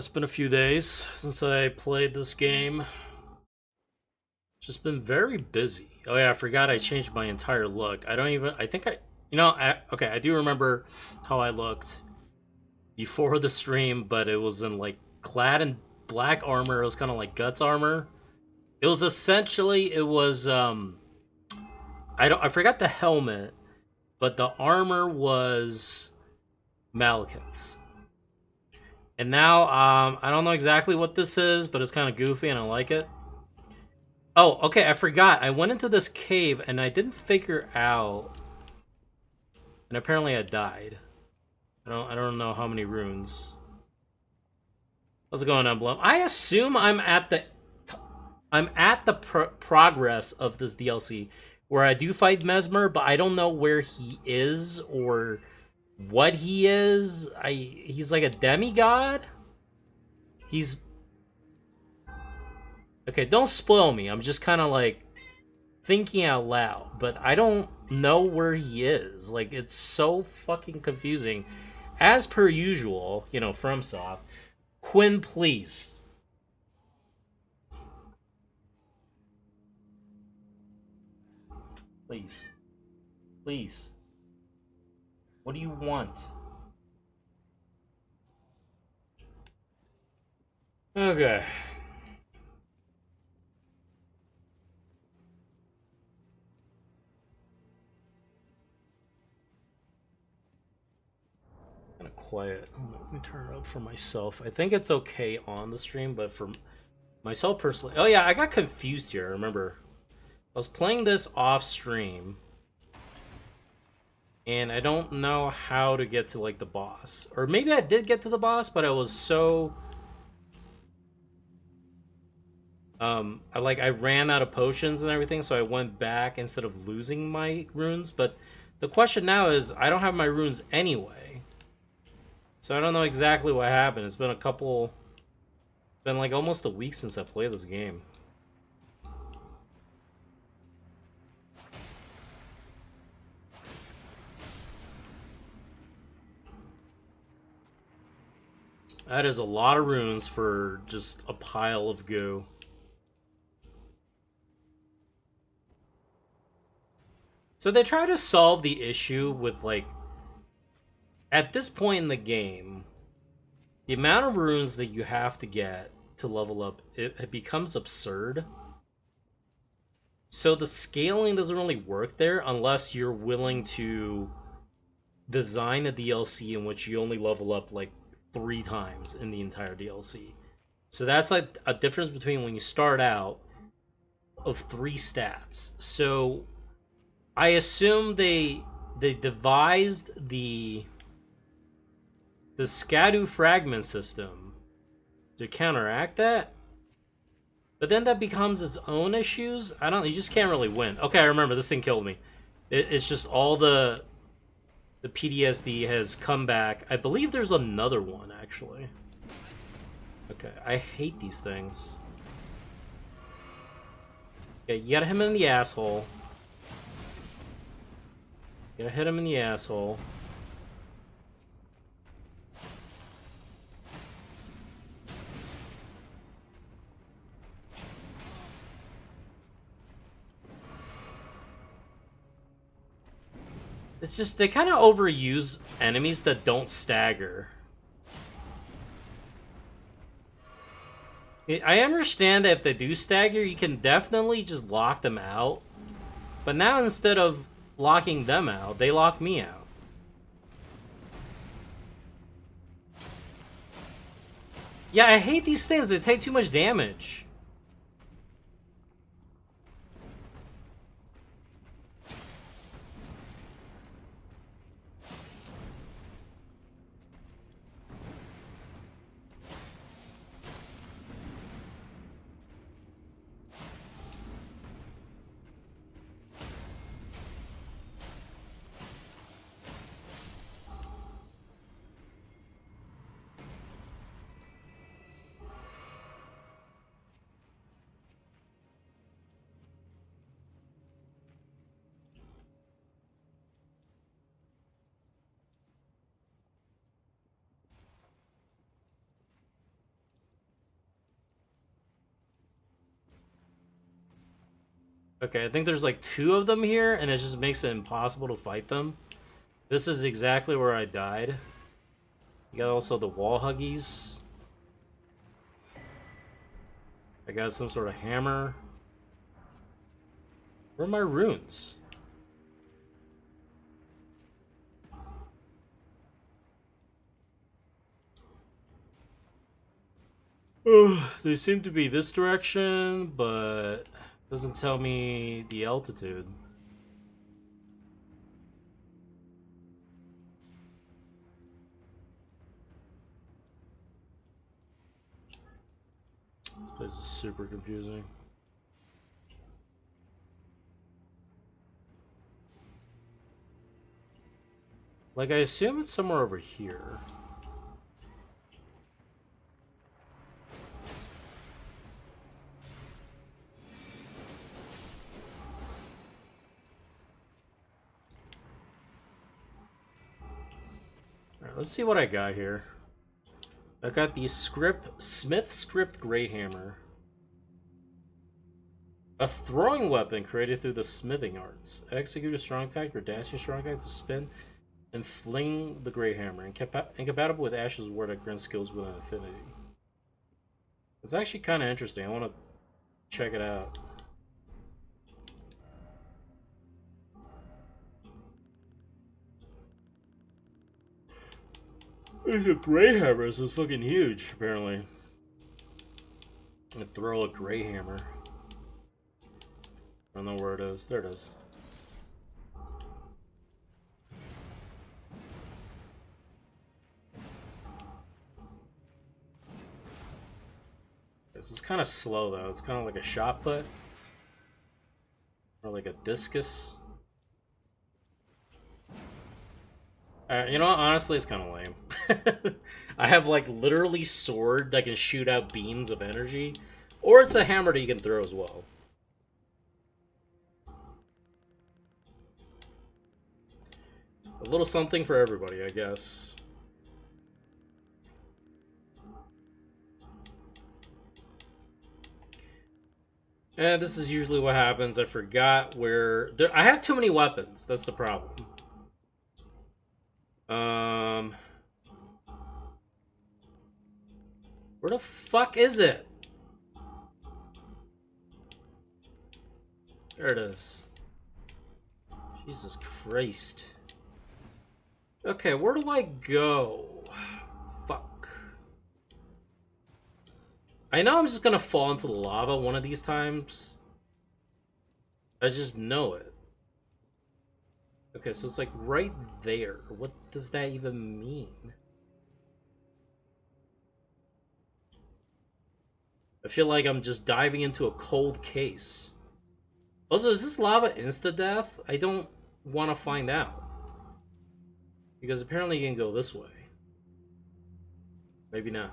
It's been a few days since I played this game. Just been very busy. Oh yeah, I forgot I changed my entire look. I don't even. I think I. Okay, I do remember how I looked before the stream, but it was in like clad in black armor. It was kind of like guts armor. It was essentially. It was. I don't. I forgot the helmet, but the armor was Malekith's. And now, I don't know exactly what this is, but it's kind of goofy and I like it. Oh, okay, I forgot. I went into this cave and I didn't figure out, and apparently I died. I don't know how many runes. How's it going, Emblem? I assume I'm at the progress of this DLC where I do fight Messmer, but I don't know where he is or what he is. He's like a demigod. He's okay. Don't spoil me. I'm just kind of like thinking out loud, but I don't know where he is. Like, it's so fucking confusing. As per usual, FromSoft. Quinn, please. Please. Please. What do you want? Okay. Kind of quiet. Let me turn it up for myself. I think it's okay on the stream, but for myself personally... Oh yeah, I got confused here, remember. I was playing this off stream, and I don't know how to get to, like, the boss. Or maybe I did get to the boss, but I was so... I ran out of potions and everything, so I went back instead of losing my runes. But the question now is, I don't have my runes anyway. So I don't know exactly what happened. It's been like almost a week since I played this game. That is a lot of runes for just a pile of goo. So they try to solve the issue with, like, at this point in the game, the amount of runes that you have to get to level up, it becomes absurd. So the scaling doesn't really work there unless you're willing to design a DLC in which you only level up like 3 times in the entire DLC. So that's like a difference between when you start out of 3 stats. So I assume they devised the Scadu fragment system to counteract that. But then that becomes its own issues. You just can't really win. Okay, I remember, this thing killed me. It's just all the PTSD has come back. I believe there's another one, actually. Okay, I hate these things. Okay, you gotta hit him in the asshole. You gotta hit him in the asshole. It's just, they kind of overuse enemies that don't stagger. I understand that if they do stagger, you can definitely just lock them out. But now instead of locking them out, they lock me out. Yeah, I hate these things. They take too much damage. Okay, I think there's like 2 of them here, and it just makes it impossible to fight them. This is exactly where I died. You got also the wall huggies. I got some sort of hammer. Where are my runes? They seem to be this direction, but doesn't tell me the altitude. This place is super confusing. Like, I assume it's somewhere over here. Alright, let's see what I got here. I got the Smith Script Grey Hammer. A throwing weapon created through the smithing arts. Execute a strong attack or dashing strong attack to spin and fling the Grey Hammer. Incompatible with Ash's ward that grants skills with an affinity. It's actually kind of interesting. I want to check it out. The Grey Hammer is fucking huge, apparently. I throw a Grey Hammer. I don't know where it is. There it is. This is kind of slow, though. It's kind of like a shot put. Or like a discus. You know what? Honestly, it's kind of lame. I have, like, literally sword that can shoot out beams of energy. Or it's a hammer that you can throw as well. A little something for everybody, I guess. And this is usually what happens. I forgot where... I have too many weapons. That's the problem. Where the fuck is it? There it is. Jesus Christ. Okay, where do I go? Fuck. I know I'm just gonna fall into the lava one of these times. I just know it. Okay, so it's like right there. What does that even mean? I feel like I'm just diving into a cold case. Also, is this lava insta-death? I don't want to find out. Because apparently you can go this way. Maybe not.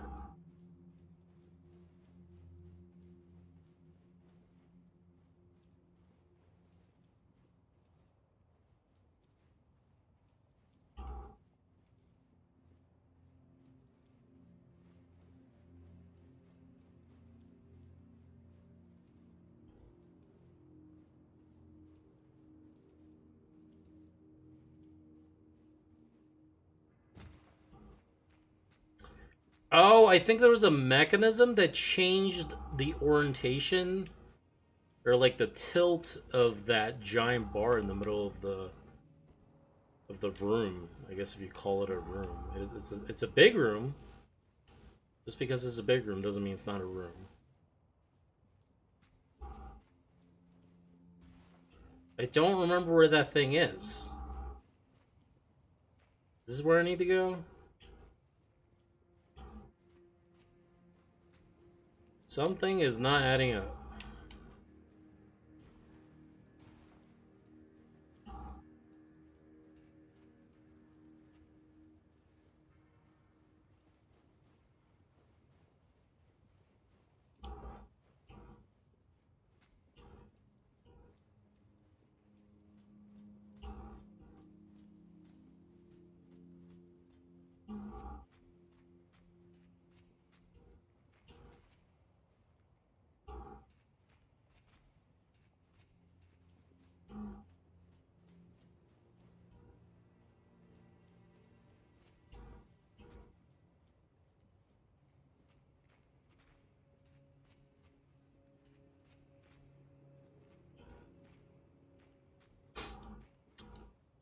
Oh, I think there was a mechanism that changed the orientation or like the tilt of that giant bar in the middle of the room. I guess if you call it a room, it's a big room. Just because it's a big room doesn't mean it's not a room. I don't remember where that thing is. This is where I need to go? Something is not adding up.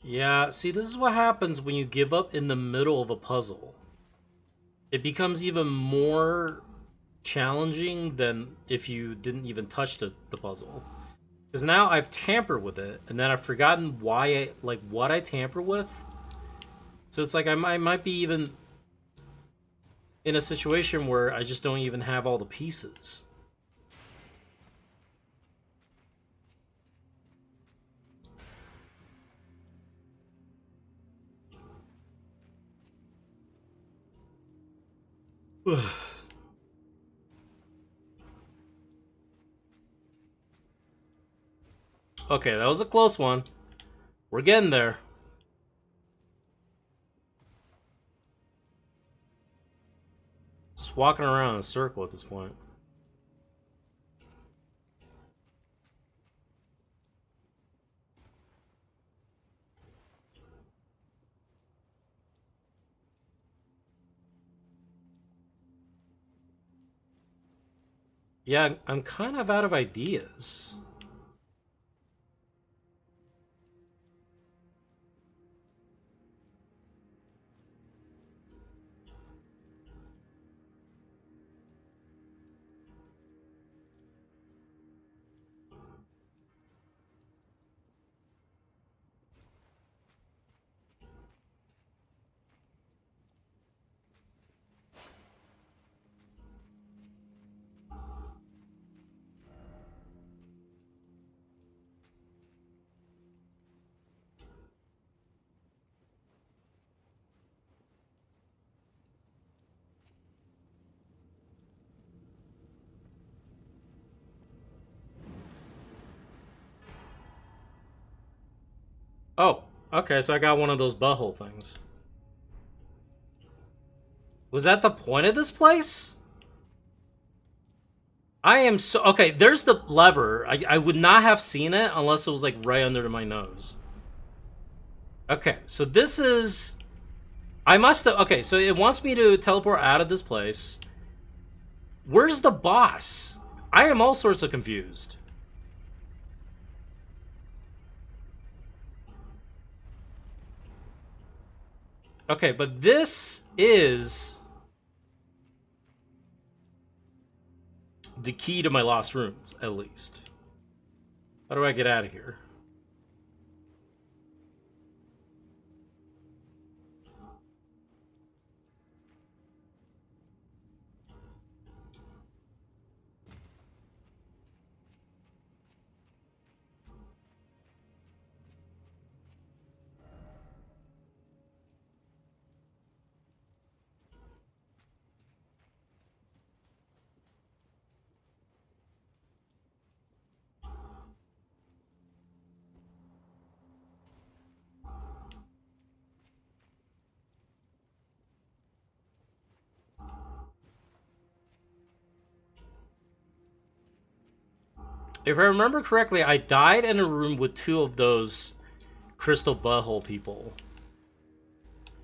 Yeah, see, this is what happens when you give up in the middle of a puzzle. It becomes even more challenging than if you didn't even touch the puzzle. Because now I've tampered with it, and then I've forgotten why what I tamper with. So it's like I might be even in a situation where I just don't even have all the pieces. Okay, that was a close one. We're getting there. Just walking around in a circle at this point. Yeah, I'm kind of out of ideas. Oh, okay, so I got one of those butthole things. Was that the point of this place? I am so... Okay, there's the lever. I would not have seen it unless it was, like, right under my nose. Okay, so this is... I must have... Okay, so it wants me to teleport out of this place. Where's the boss? I am all sorts of confused. Okay, but this is... the key to my lost runes, at least. How do I get out of here? If I remember correctly, I died in a room with two of those crystal butthole people.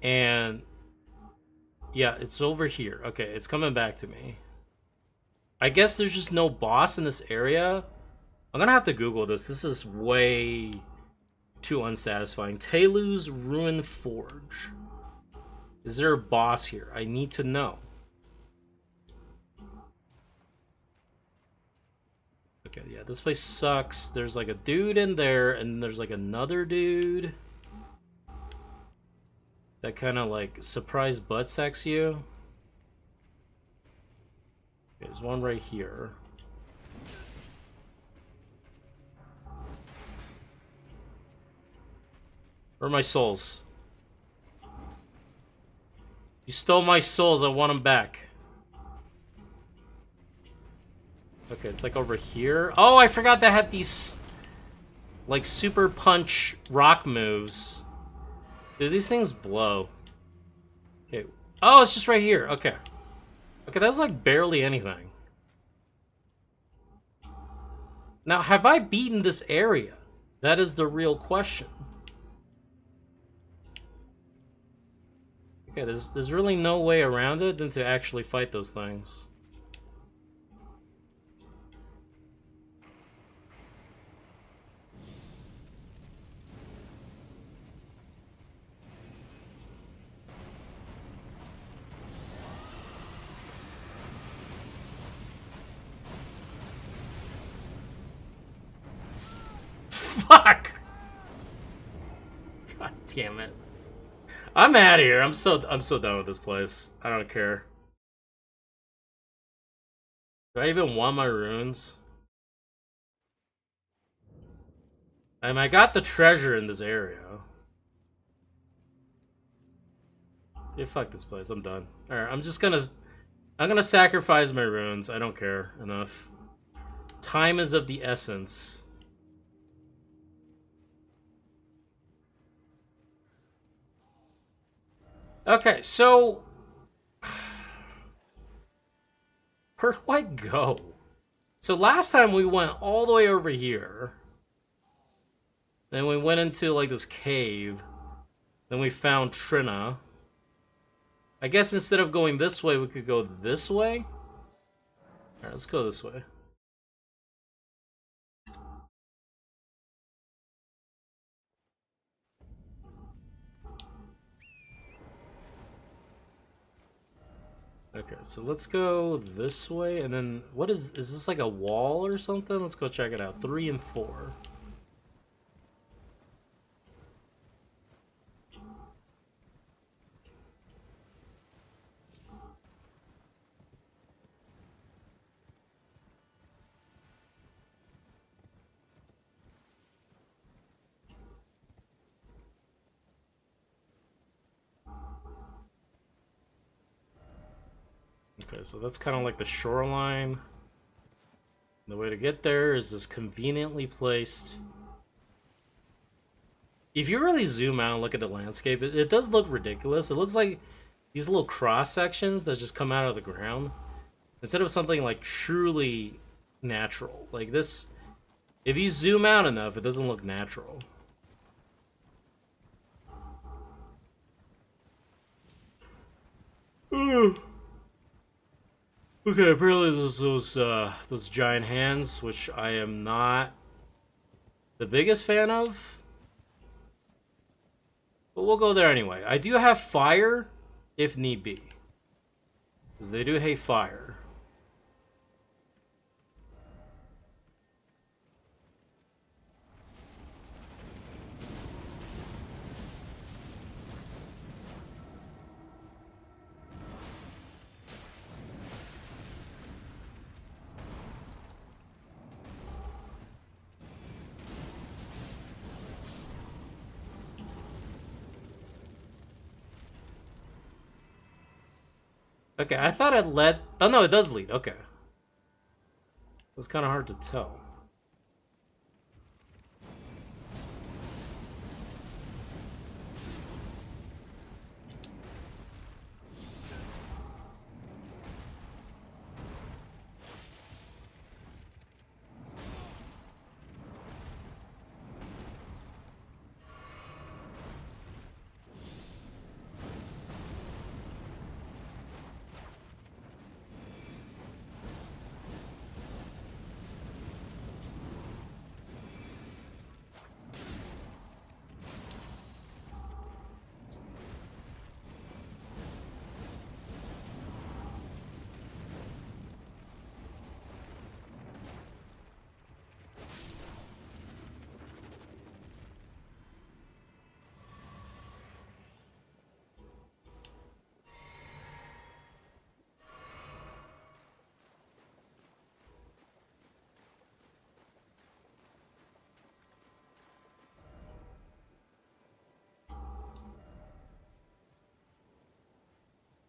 And yeah, it's over here. Okay, it's coming back to me. I guess there's just no boss in this area. I'm gonna have to Google this. This is way too unsatisfying. Telu's Ruin Forge. Is there a boss here? I need to know. Okay, yeah, this place sucks. There's like a dude in there, and there's like another dude that kind of like surprise butt sex you. Okay, there's one right here. Where are my souls? You stole my souls. I want them back. Okay, it's like over here. Oh, I forgot they had these like super punch rock moves. Do these things blow? Okay. Oh, it's just right here. Okay. Okay, that was like barely anything. Now, have I beaten this area? That is the real question. Okay, there's really no way around it than to actually fight those things. Damn it. I'm out of here. I'm so done with this place. I don't care. Do I even want my runes? I got the treasure in this area. Yeah, fuck this place. I'm done. Alright, I'm gonna sacrifice my runes. I don't care enough. Time is of the essence. Okay, so where do I go? So last time we went all the way over here. Then we went into like this cave. Then we found Trina. I guess instead of going this way, we could go this way. Alright, let's go this way. Okay, so let's go this way, and then what is this like a wall or something? Let's go check it out. 3 and 4. Okay, so that's kind of like the shoreline. The way to get there is this conveniently placed. If you really zoom out and look at the landscape, it does look ridiculous. It looks like these little cross sections that just come out of the ground. Instead of something like truly natural. Like this, if you zoom out enough, it doesn't look natural. Okay, apparently those giant hands, which I am not the biggest fan of. But we'll go there anyway. I do have fire, if need be. Because they do hate fire. Okay, I thought it led... Oh, no, it does lead. Okay. It's kind of hard to tell.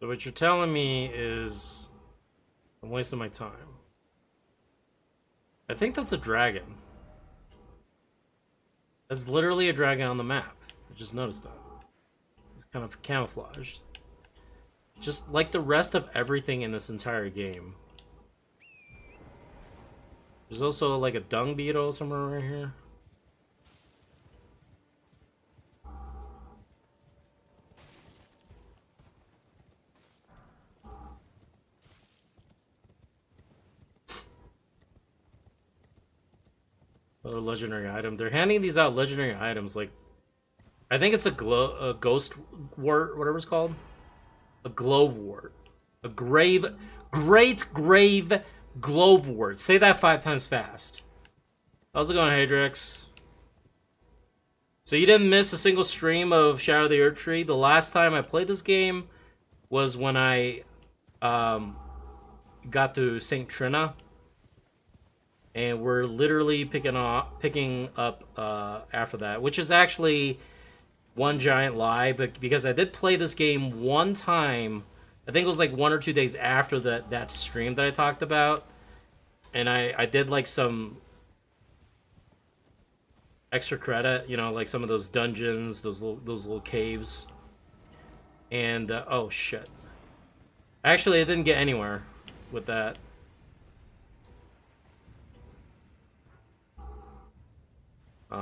So what you're telling me is I'm wasting my time. I think that's a dragon. That's literally a dragon on the map. I just noticed that. It's kind of camouflaged. Just like the rest of everything in this entire game. There's also like a dung beetle somewhere right here. Another legendary item. They're handing these out legendary items like I think it's a ghost wart, whatever it's called. A glove wart. A great grave glove wart. Say that 5 times fast. How's it going, Hadrix? So you didn't miss a single stream of Shadow of the Earth Tree. The last time I played this game was when I um, got to Saint Trina, and we're literally picking up after that, which is actually one giant lie, but because I did play this game one time, I think it was like 1 or 2 days after that stream that I talked about, and I did like some extra credit, you know, like some of those dungeons, those little caves, and oh shit, actually I didn't get anywhere with that.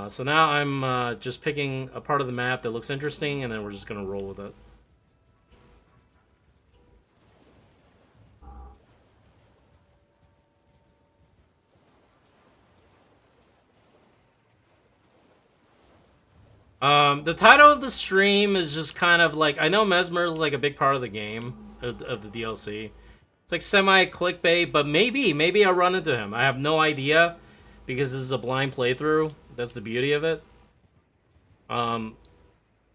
So now I'm just picking a part of the map that looks interesting, and then we're just gonna roll with it. The title of the stream is just kind of like, I know Messmer is like a big part of the game, of the DLC. It's like semi clickbait, but maybe I'll run into him. I have no idea because this is a blind playthrough. That's the beauty of it. I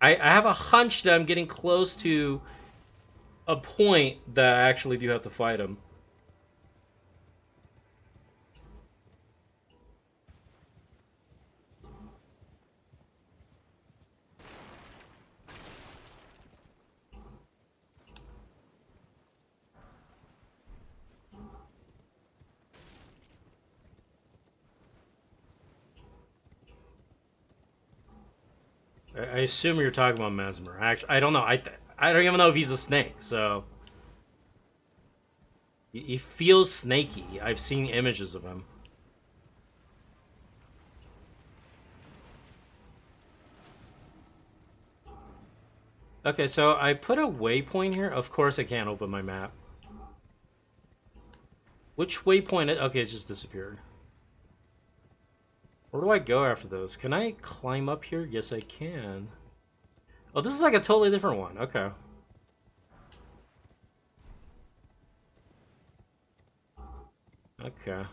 have a hunch that I'm getting close to a point that I actually do have to fight him. I assume you're talking about Messmer. Actually, I don't know. I don't even know if he's a snake. So he feels snaky. I've seen images of him. Okay, so I put a waypoint here. Of course, I can't open my map. Which waypoint? Okay, it just disappeared. Where do I go after those? Can I climb up here? Yes, I can. Oh, this is like a totally different one. Okay. Okay.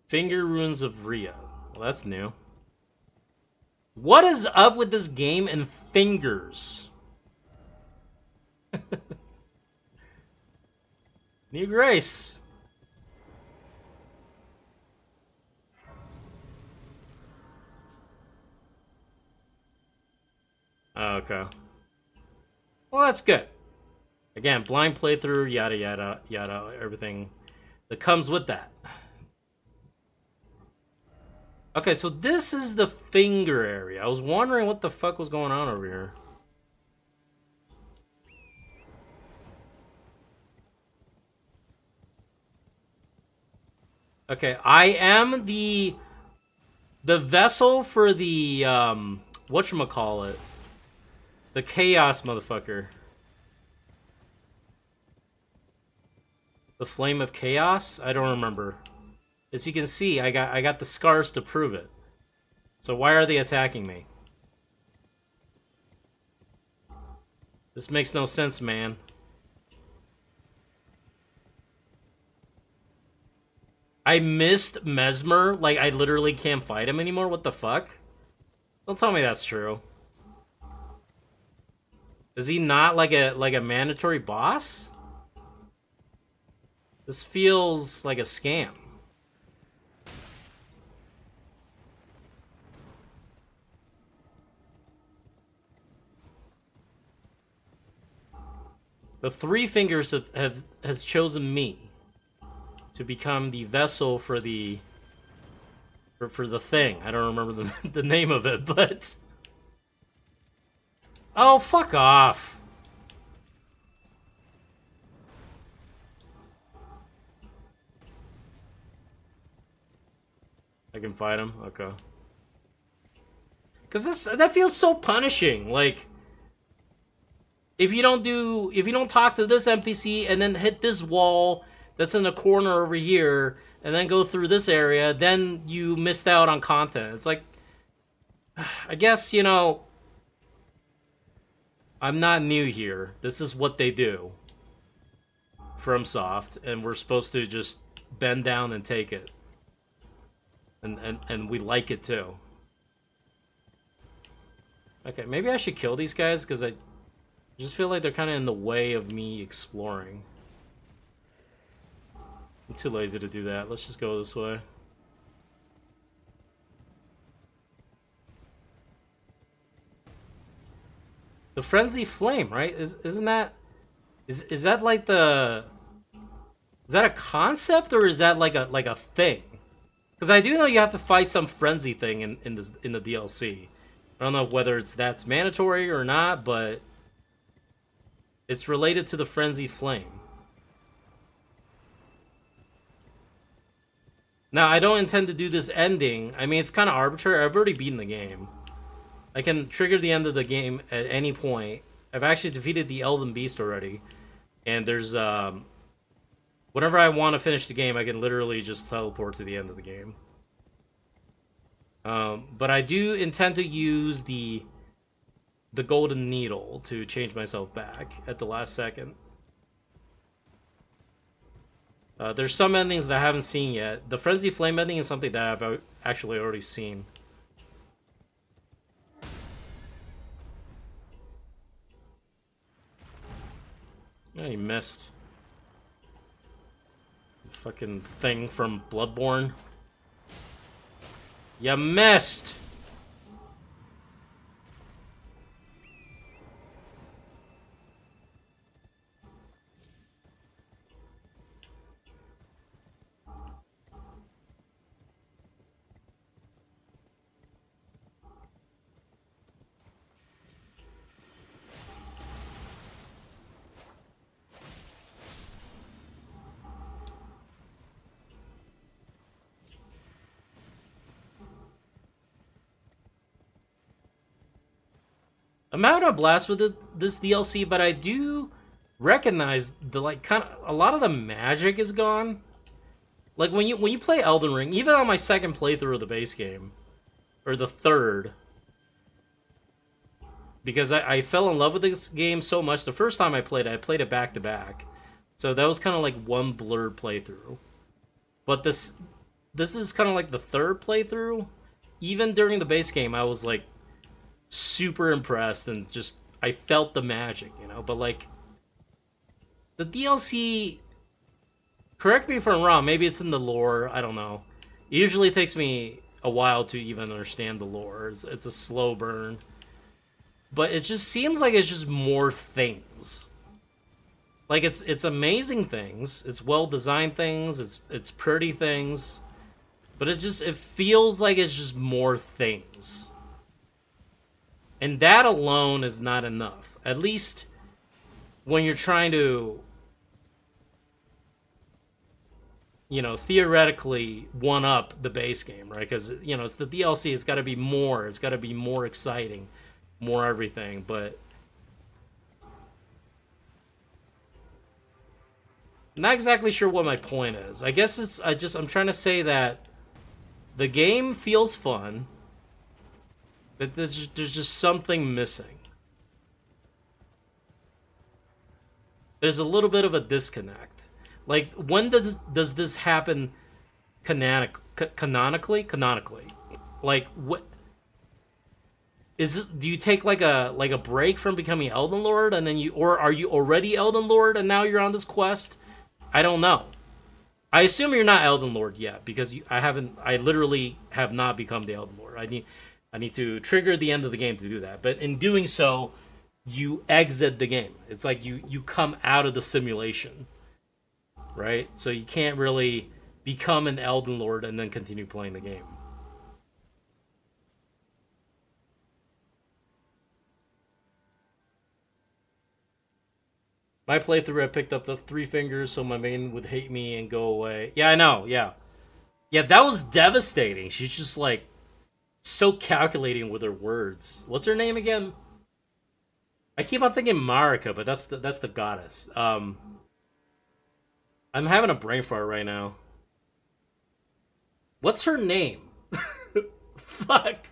Finger Runes of Ria. Well, that's new. What is up with this game and fingers? New Grace. Oh, okay. Well, that's good. Again, blind playthrough, yada yada yada, everything that comes with that. Okay, so this is the finger area. I was wondering what the fuck was going on over here. Okay, I am the vessel for the whatchamacallit. The chaos motherfucker. The flame of chaos? I don't remember. As you can see, I got the scars to prove it. So why are they attacking me? This makes no sense, man. I missed Messmer. Like, I literally can't fight him anymore? What the fuck? Don't tell me that's true. Is he not like a mandatory boss? This feels like a scam. The Three Fingers has chosen me to become the vessel for the thing. I don't remember the name of it, but oh, fuck off. I can fight him. Okay. Cuz that feels so punishing. Like, if you don't talk to this NPC and then hit this wall that's in the corner over here and then go through this area, then you missed out on content. It's like, I guess, you know, I'm not new here. This is what they do. FromSoft, and we're supposed to just bend down and take it. And we like it too. Okay, maybe I should kill these guys because I just feel like they're kind of in the way of me exploring. I'm too lazy to do that. Let's just go this way. The Frenzy Flame, right? Isn't that... Is that like the... Is that a concept or is that like a thing? Because I do know you have to fight some frenzy thing in the DLC. I don't know whether that's mandatory or not, but it's related to the Frenzy Flame. Now, I don't intend to do this ending. I mean, it's kind of arbitrary. I've already beaten the game. I can trigger the end of the game at any point. I've actually defeated the Elden Beast already. And there's, whenever I want to finish the game, I can literally just teleport to the end of the game. But I do intend to use the golden needle to change myself back at the last second. There's some endings that I haven't seen yet. The Frenzy Flame ending is something that I've actually already seen. Yeah, he missed. Fucking thing from Bloodborne. You missed! I'm having a blast with this DLC, but I do recognize the kind of a lot of the magic is gone. Like when you play Elden Ring, even on my second playthrough of the base game, or the third, because I fell in love with this game so much. The first time I played it back to back, so that was kind of like one blurred playthrough. But this is kind of like the third playthrough. Even during the base game, I was like super impressed and just I felt the magic, you know. But like the DLC, correct me if I'm wrong, maybe it's in the lore, I don't know. It usually takes me a while to even understand the lore. It's a slow burn. But it just seems like it's just more things. Like it's amazing things, it's well designed things, it's pretty things. But it feels like it's just more things. And that alone is not enough. At least when you're trying to, you know, theoretically one-up the base game, right? Because, you know, it's the DLC. It's got to be more. It's got to be more exciting, more everything. But I'm not exactly sure what my point is. I guess I'm trying to say that the game feels fun. That there's just something missing. There's a little bit of a disconnect. Like, when does this happen canonically? Canonically. Like, what... Is this, do you take like a break from becoming Elden Lord and then or are you already Elden Lord and now you're on this quest? I don't know. I assume you're not Elden Lord yet because I literally have not become the Elden Lord. I need to trigger the end of the game to do that. But in doing so, you exit the game. It's like you come out of the simulation. Right? So you can't really become an Elden Lord and then continue playing the game. My playthrough, I picked up the 3 fingers so my main would hate me and go away. Yeah, I know, yeah. Yeah, that was devastating. She's just like so calculating with her words. What's her name again? I keep on thinking Marika, but that's the goddess. I'm having a brain fart right now. What's her name? Fuck.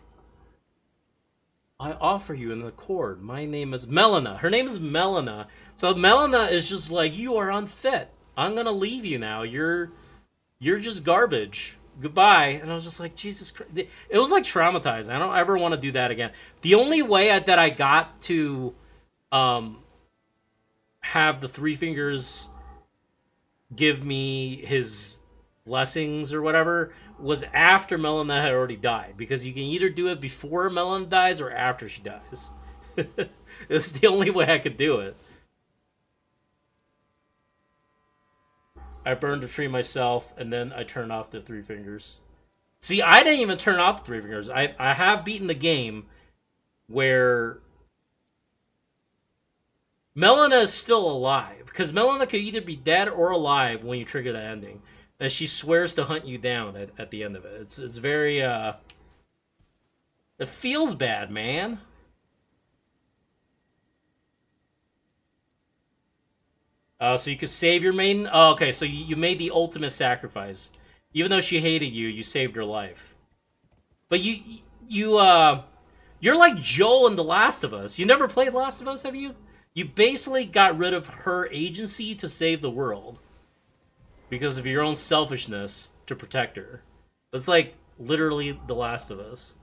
I offer you an accord. My name is Melina. Her name is Melina. So Melina is just like, you are unfit. I'm gonna leave you now. You're just garbage. goodbye. And I was just like, Jesus Christ. It was like traumatizing. I don't ever want to do that again. The only way that I got to um, have the Three Fingers give me his blessings or whatever was after Melina had already died, because you can either do it before Melina dies or after she dies. It's the only way I could do it. I burned a tree myself, and then I turned off the Three Fingers. See, I didn't even turn off the Three Fingers. I have beaten the game where Melina is still alive, because Melina could either be dead or alive when you trigger the ending. And she swears to hunt you down at the end of it. It's very it feels bad, man. So you could save your maiden. Oh, okay, so you made the ultimate sacrifice. Even though she hated you, you saved her life. But you you're like Joel in The Last of Us. You never played Last of Us, have you? You basically got rid of her agency to save the world because of your own selfishness to protect her. It's like literally The Last of Us.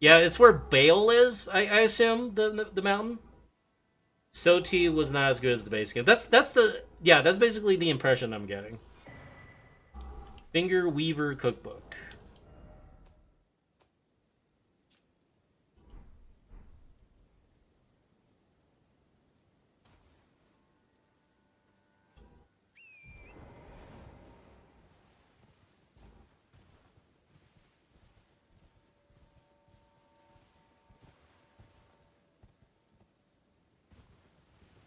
Yeah, it's where Bale is. I assume the mountain. Soti was not as good as the base game. That's the yeah. That's basically the impression I'm getting. Finger Weaver Cookbook.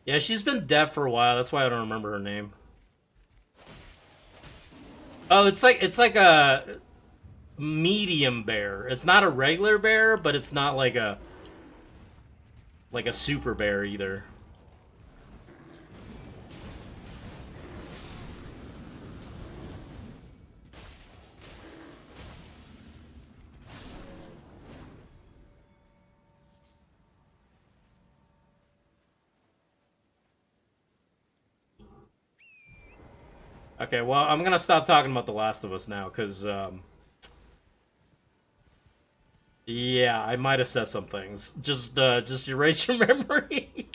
Yeah, she's been dead for a while. That's why I don't remember her name. Oh, it's like a medium bear. It's not a regular bear, but it's not like a super bear either. Okay, well, I'm gonna stop talking about The Last of Us now, because yeah, I might have said some things. Just erase your memory.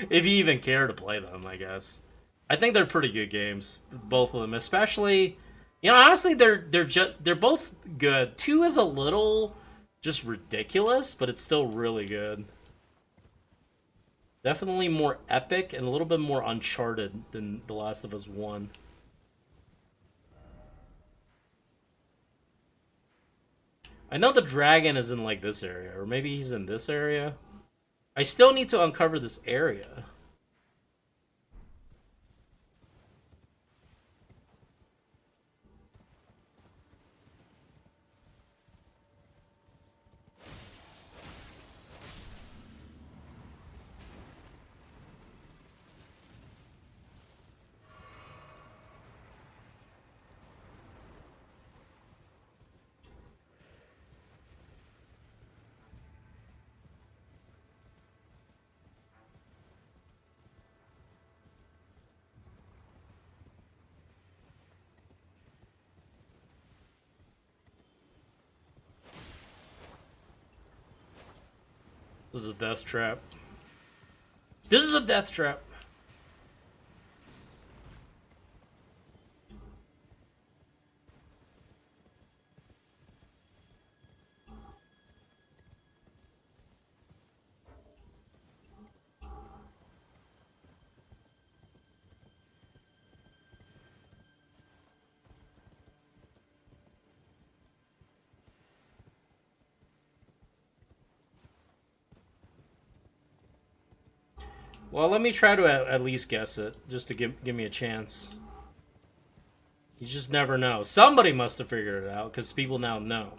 If you even care to play them, I guess. I think they're pretty good games, both of them. Especially, honestly, they're both good. Two is a little just ridiculous, but it's still really good. Definitely more epic and a little bit more Uncharted than The Last of Us One. I know the dragon is in like this area, or maybe he's in this area. I still need to uncover this area. This is a death trap. This is a death trap. Well, let me try to at least guess it, just to give me a chance. You just never know. Somebody must have figured it out, because people now know.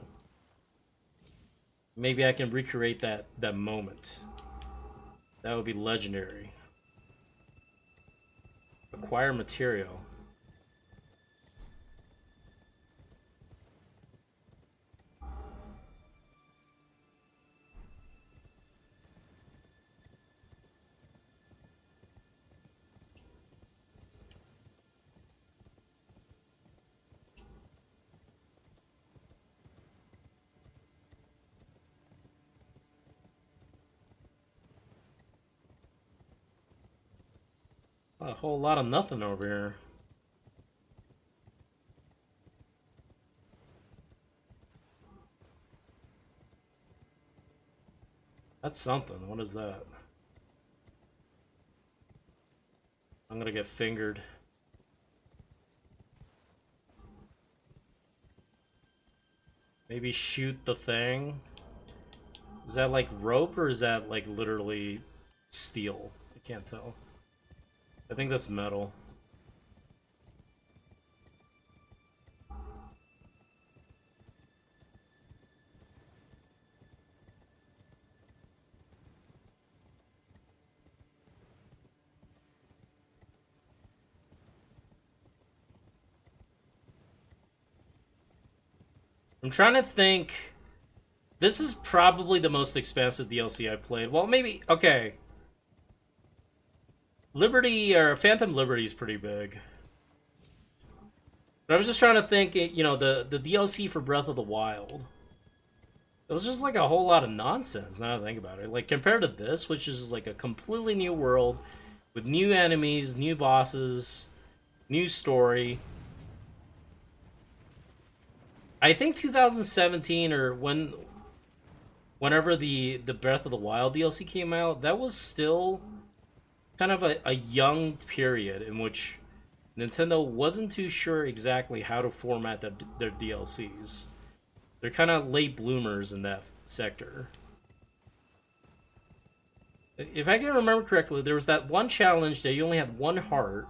Maybe I can recreate that moment. That would be legendary. Acquire material. A whole lot of nothing over here. That's something. What is that? I'm gonna get fingered. Maybe shoot the thing. Is that like rope or is that like literally steel? I can't tell. I think that's metal. I'm trying to think. This is probably the most expensive DLC I played. Well, maybe okay. Liberty or Phantom Liberty is pretty big. But I was just trying to think, you know, the DLC for Breath of the Wild. It was just like a whole lot of nonsense now that I think about it. Like compared to this, which is like a completely new world with new enemies, new bosses, new story. I think 2017 or whenever the Breath of the Wild DLC came out, that was still kind of a young period in which Nintendo wasn't too sure exactly how to format their DLCs. They're kind of late bloomers in that sector. If I can remember correctly, there was that one challenge that you only had one heart.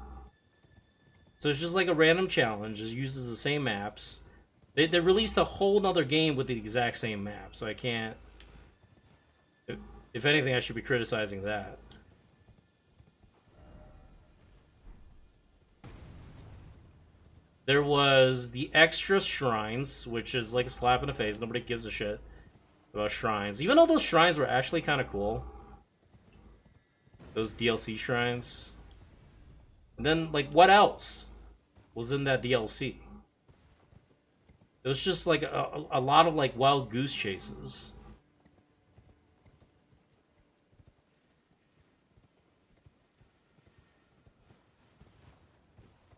So it's just like a random challenge. It uses the same maps. They released a whole nother game with the exact same map, so I can't... If anything, I should be criticizing that. There was the extra shrines, which is like a slap in the face. Nobody gives a shit about shrines. Even though those shrines were actually kind of cool. Those DLC shrines. And then, like, what else was in that DLC? It was just like a lot of like wild goose chases.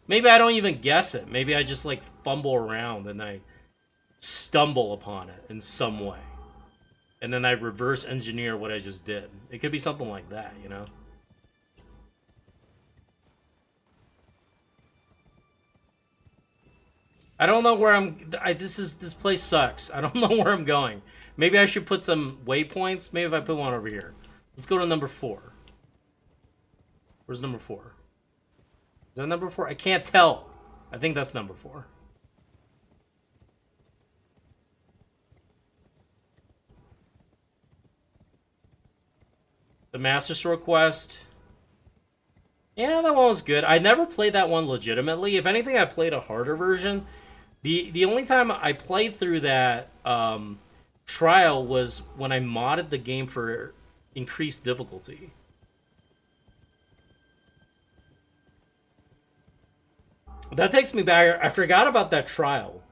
Maybe I don't even guess it. Maybe I just like fumble around and I stumble upon it in some way. And then I reverse engineer what I just did. It could be something like that, you know? I don't know where this place sucks. I don't know where I'm going. Maybe I should put some waypoints. Maybe if I put one over here. Let's go to number 4. Where's number 4? Is that number 4? I can't tell. I think that's number 4. The Master Sword quest. Yeah, that one was good. I never played that one legitimately. If anything, I played a harder version. The only time I played through that trial was when I modded the game for increased difficulty. That takes me back. I forgot about that trial.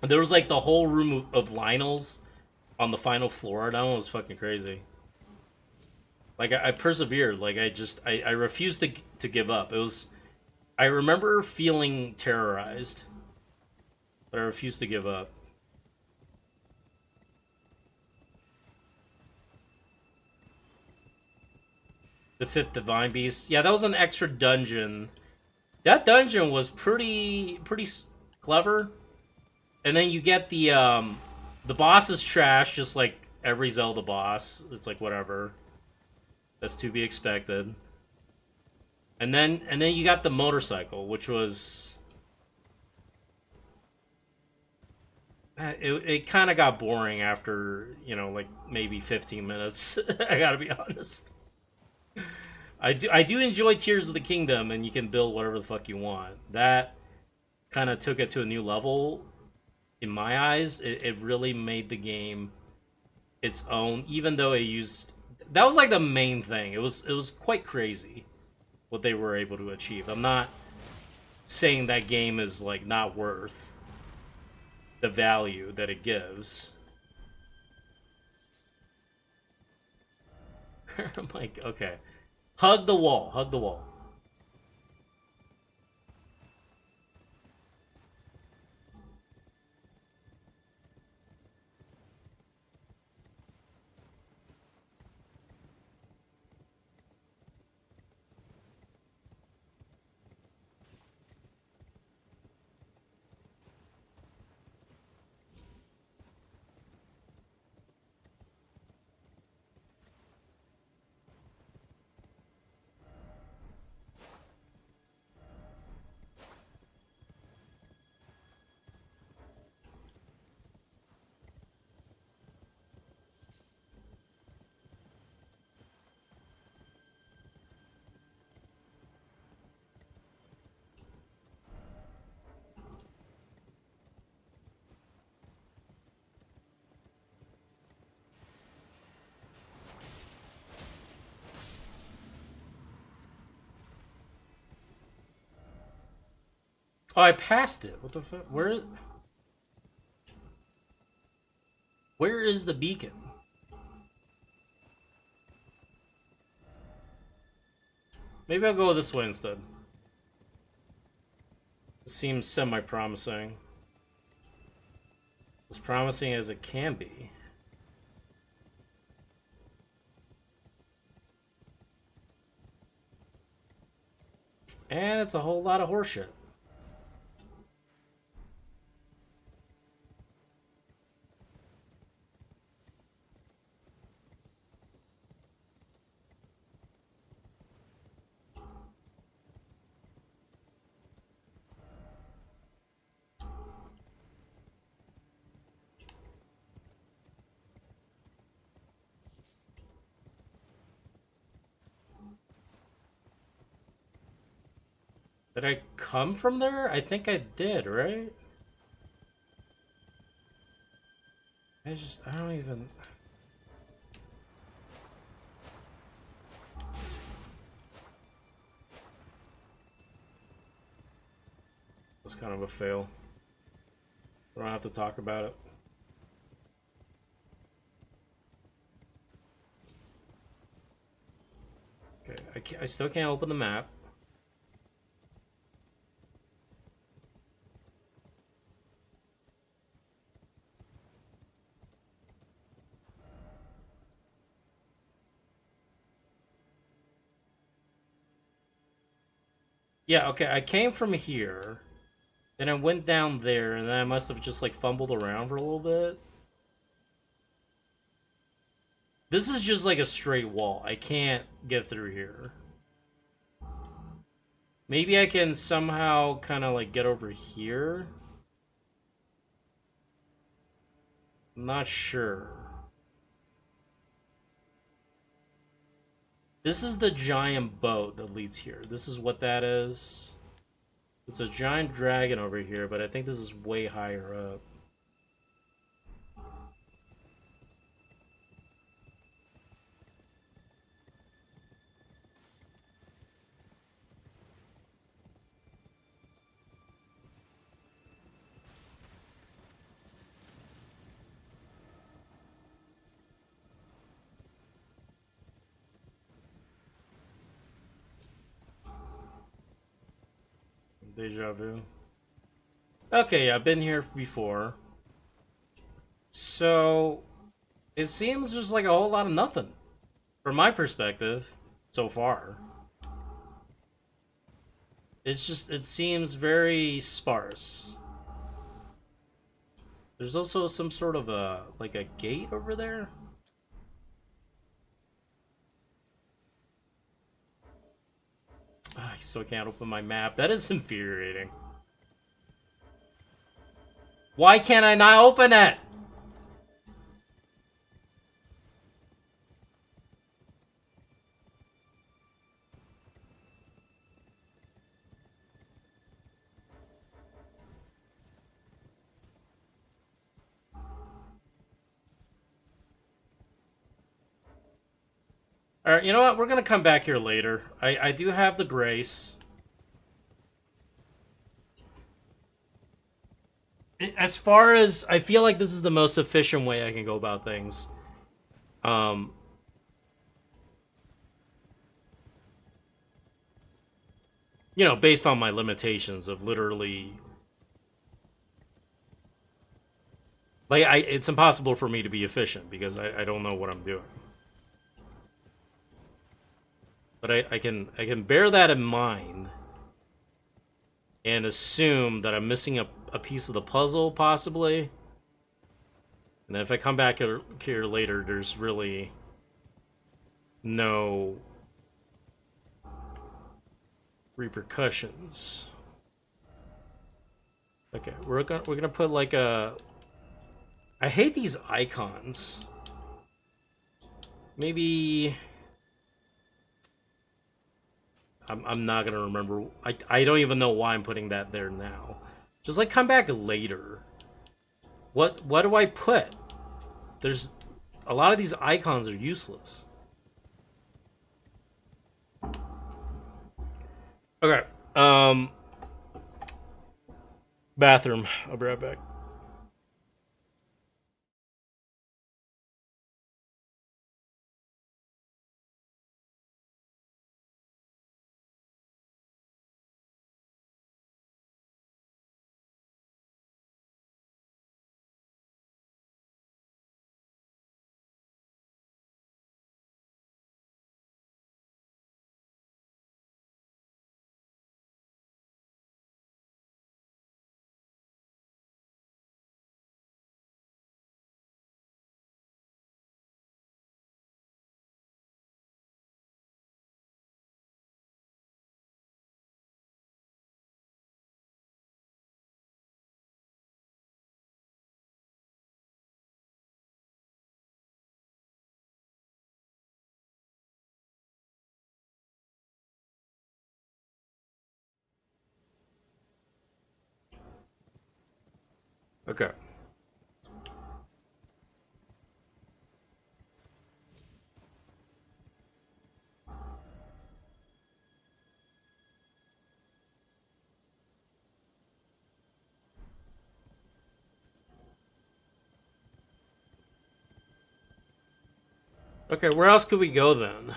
There was like the whole room of Lionels on the final floor. That one was fucking crazy. Like I persevered. Like I refused to give up. It was. I remember feeling terrorized, but I refused to give up. The 5th Divine Beast. Yeah, that was an extra dungeon. That dungeon was pretty clever. And then you get the boss is trash, just like every Zelda boss. It's like whatever. That's to be expected. And then you got the motorcycle, which was it kind of got boring after, you know, like maybe 15 minutes. I gotta be honest. I do enjoy Tears of the Kingdom, and you can build whatever the fuck you want. That kind of took it to a new level in my eyes. It really made the game its own, even though it used... That was like the main thing. It was quite crazy what they were able to achieve. I'm not saying that game is like not worth the value that it gives. I'm like, okay. Hug the wall. Hug the wall. Oh, I passed it. What the fuck? Where is the beacon? Maybe I'll go this way instead. It seems semi-promising. As promising as it can be. And it's a whole lot of horseshit. Did I come from there? I think I did, right? I don't even... It's kind of a fail. We don't have to talk about it. Okay, I still can't open the map. Yeah, okay, I came from here, then I went down there, and then I must have just, like, fumbled around for a little bit. This is just, like, a straight wall. I can't get through here. Maybe I can somehow kind of, like, get over here? I'm not sure. This is the giant boat that leads here. This is what that is. It's a giant dragon over here, but I think this is way higher up. Deja vu. Okay, I've been here before. So, it seems just like a whole lot of nothing. From my perspective, so far. It's just, it seems very sparse. There's also some sort of a, like a gate over there. I still can't open my map. That is infuriating. Why can't I not open it? Alright, you know what? We're gonna come back here later. I do have the grace. As far as... I feel like this is the most efficient way I can go about things. You know, based on my limitations of literally... Like, it's impossible for me to be efficient because I don't know what I'm doing. But I can bear that in mind and assume that I'm missing a piece of the puzzle, possibly. And if I come back here later, there's really no repercussions. Okay, we're gonna put like a... I hate these icons. Maybe... I'm not gonna remember. I don't even know why I'm putting that there now. Just like come back later. What do I put? There's a lot of these icons are useless. Okay. Bathroom. I'll be right back. Okay. Okay, where else could we go then?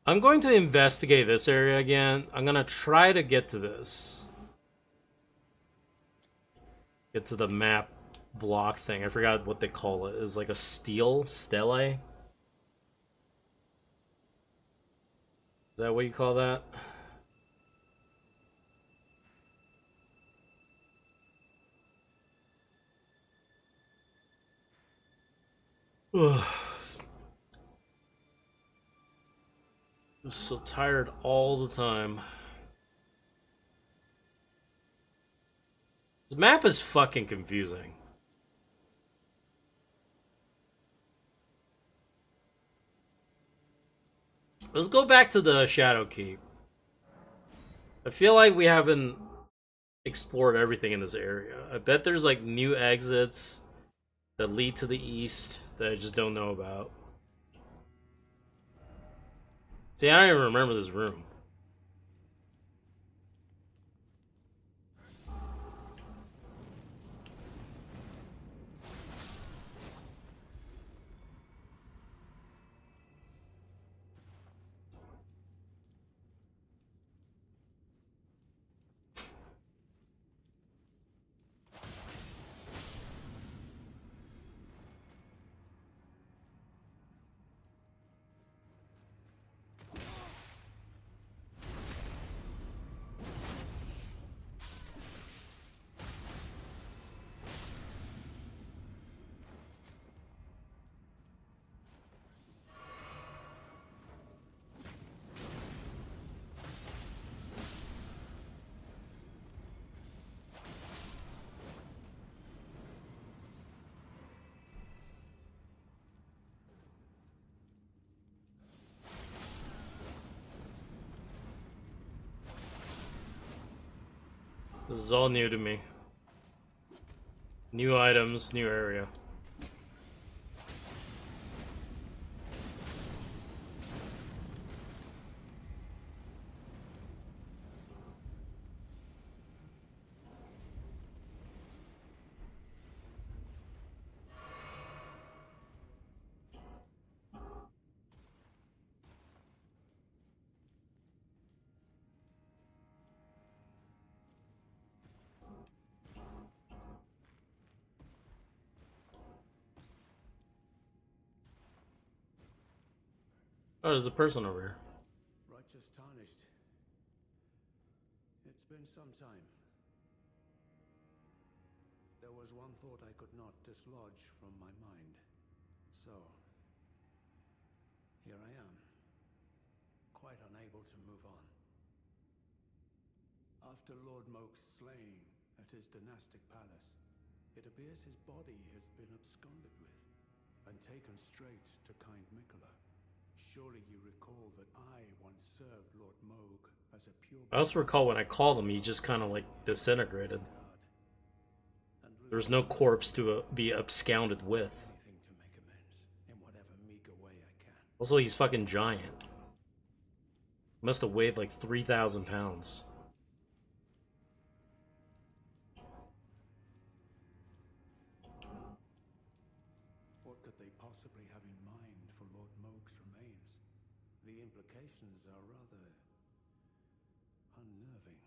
I'm going to investigate this area again. I'm going to try to get to this. Get to the map block thing. I forgot what they call it. It's like a stele? Is that what you call that? Ugh. I'm so tired all the time. This map is fucking confusing. Let's go back to the Shadow Keep. I feel like we haven't explored everything in this area. I bet there's like new exits that lead to the east that I just don't know about. See, I don't even remember this room. This is all new to me. New items, new area. Oh, there's a person over here. Righteous tarnished. It's been some time. There was one thought I could not dislodge from my mind. So, here I am, quite unable to move on. After Lord Moke's slaying at his dynastic palace, it appears his body has been absconded with and taken straight to kind Mikola. Surely you recall that I once served Lord Moog as a pure... I also recall when I called him, he just kind of like disintegrated. There was no corpse to be absconded with. Anything to make amends in whatever meager way I can. Also, he's fucking giant. Must have weighed like 3,000 pounds. What could they possibly have in mind for Lord Moog's remains? The implications are rather unnerving.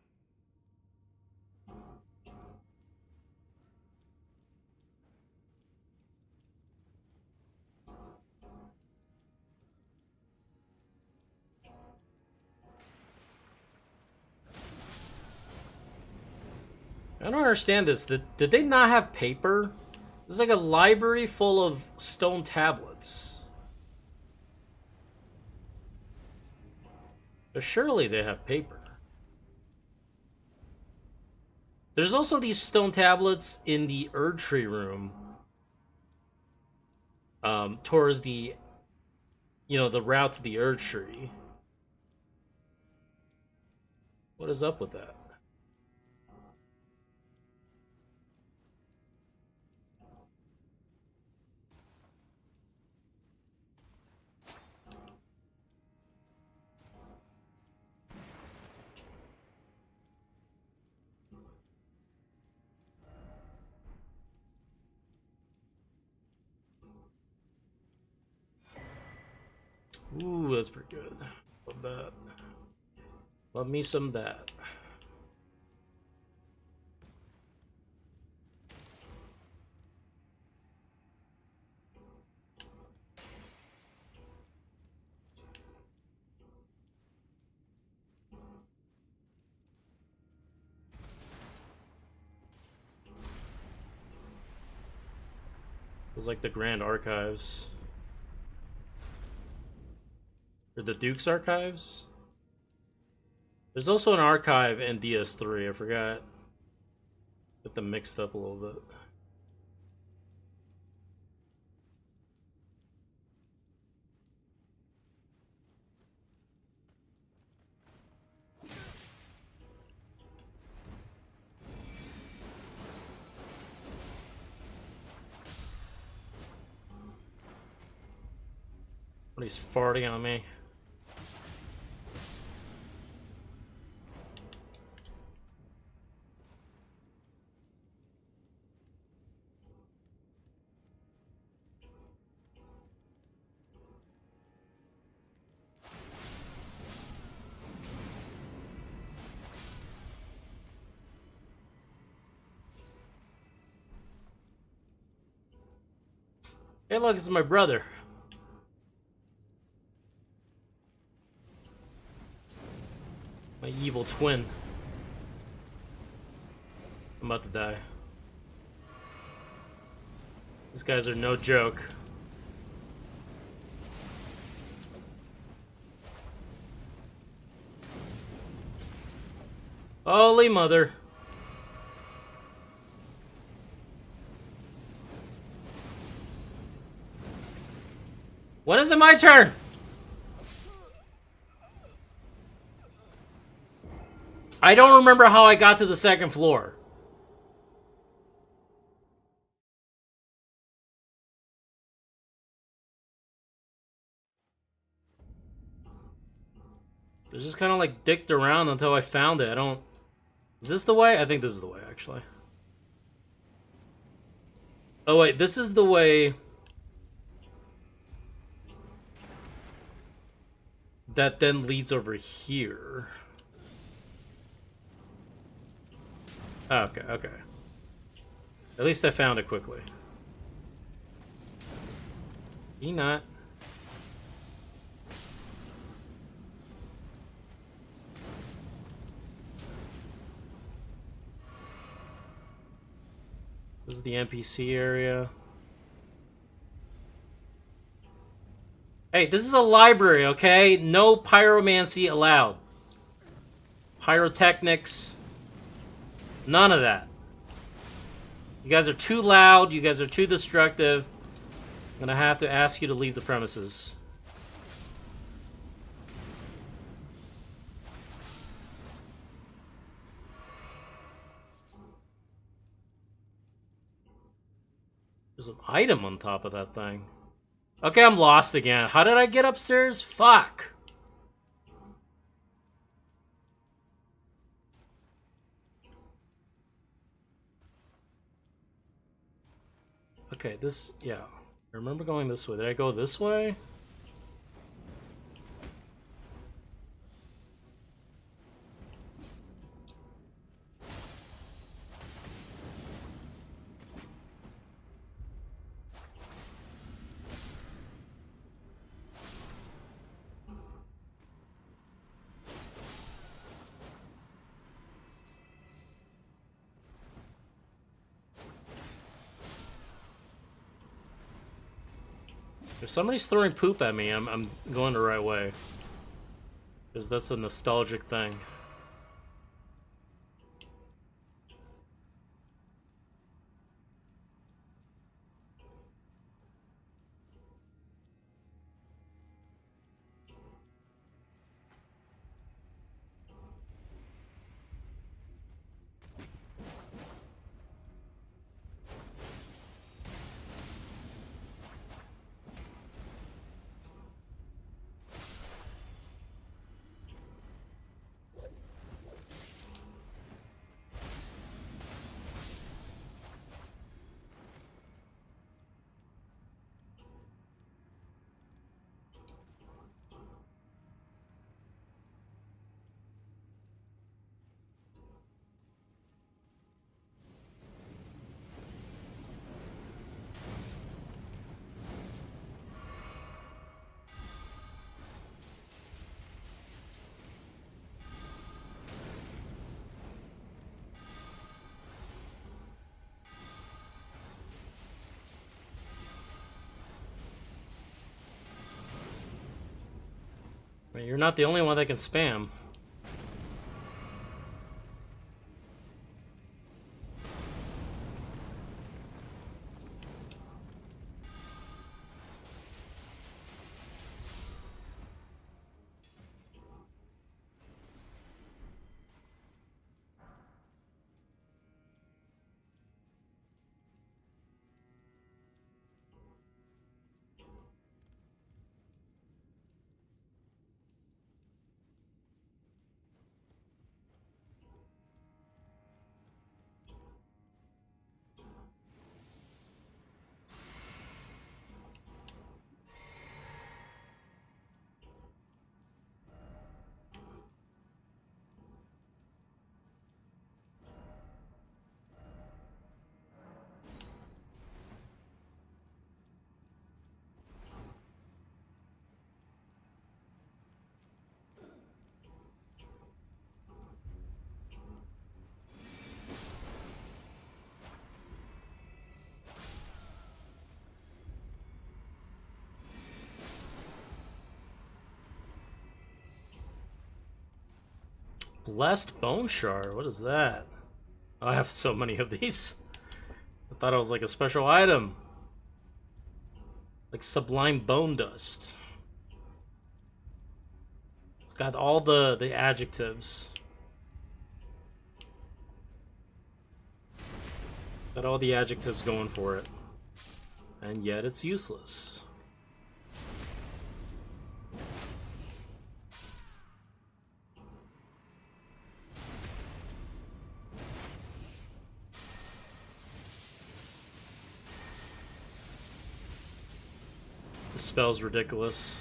I don't understand this. Did they not have paper? There's like a library full of stone tablets. But surely they have paper. There's also these stone tablets in the Erd Tree room. Towards the, the route to the Erd Tree. What is up with that? Ooh, that's pretty good. Love that. Love me some that. It was like the Grand Archives. Or the Duke's Archives? There's also an archive in DS3, I forgot. Get them mixed up a little bit. When he's farting on me. Hey, look, it's my brother. My evil twin. I'm about to die. These guys are no joke. Holy mother. When is it my turn? I don't remember how I got to the second floor. I just kind of like dicked around until I found it. I don't... Is this the way? I think this is the way, actually. Oh, wait. This is the way... that then leads over here. Oh, okay, okay. At least I found it quickly. He not. This is the NPC area. Hey, this is a library, okay? No pyromancy allowed. Pyrotechnics. None of that. You guys are too loud. You guys are too destructive. I'm gonna have to ask you to leave the premises. There's an item on top of that thing. Okay, I'm lost again. How did I get upstairs? Fuck. Okay, this, yeah. I remember going this way. Did I go this way? If somebody's throwing poop at me, I'm going the right way. Because that's a nostalgic thing. I mean, you're not the only one that can spam. Blessed Bone Shard, what is that? Oh, I have so many of these. I thought it was like a special item. Like Sublime Bone Dust. It's got all the adjectives. Got all the adjectives going for it. And yet it's useless. The spell's ridiculous.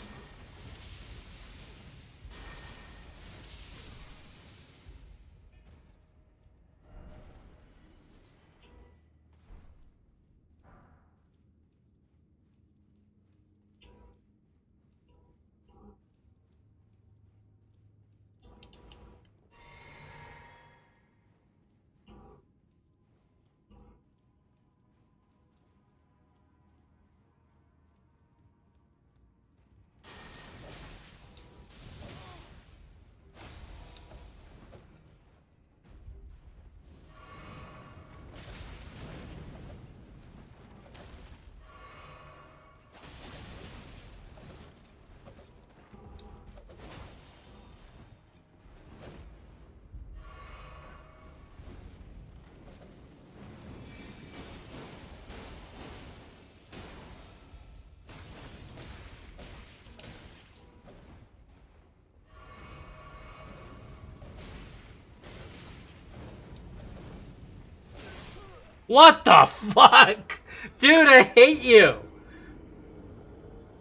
What the fuck? Dude, I hate you.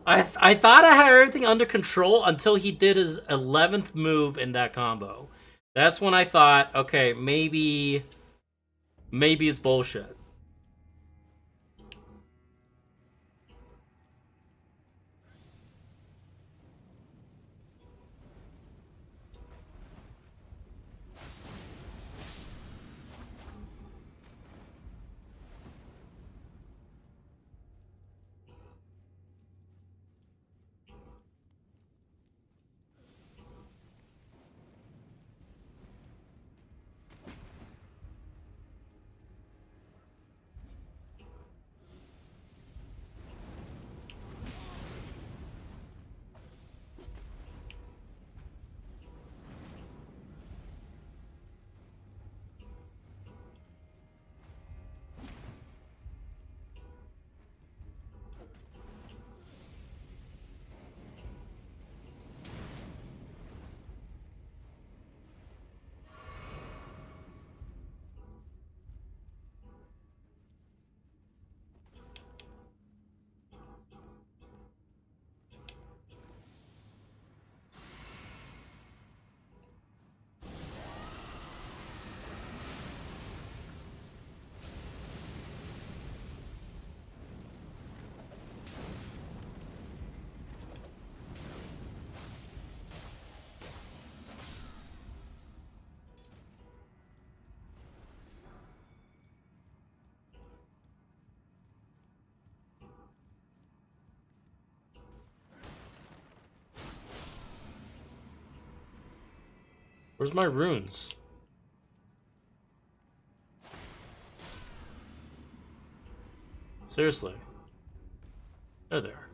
I thought I had everything under control until he did his 11th move in that combo. That's when I thought, okay, maybe it's bullshit. Where's my runes? Seriously. They're there.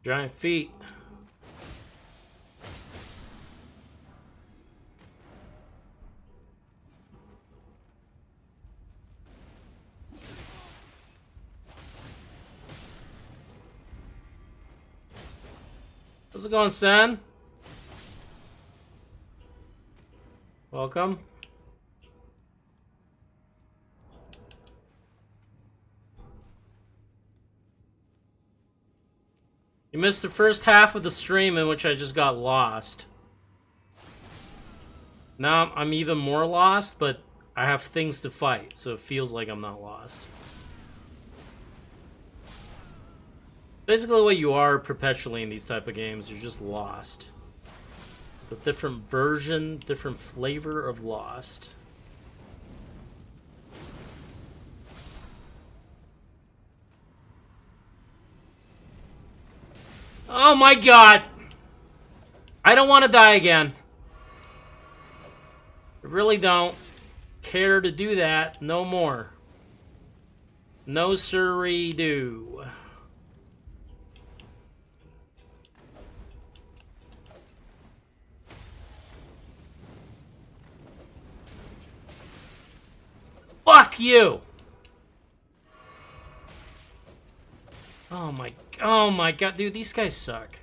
Giant feet. How's it going, Sen? Welcome. You missed the first half of the stream in which I just got lost. Now I'm even more lost, but I have things to fight, so it feels like I'm not lost. Basically what you are perpetually in these type of games, you're just lost. A different version, different flavor of lost. Oh my god! I don't want to die again. I really don't care to do that no more. No siree do. Fuck you! Oh my god, dude, these guys suck.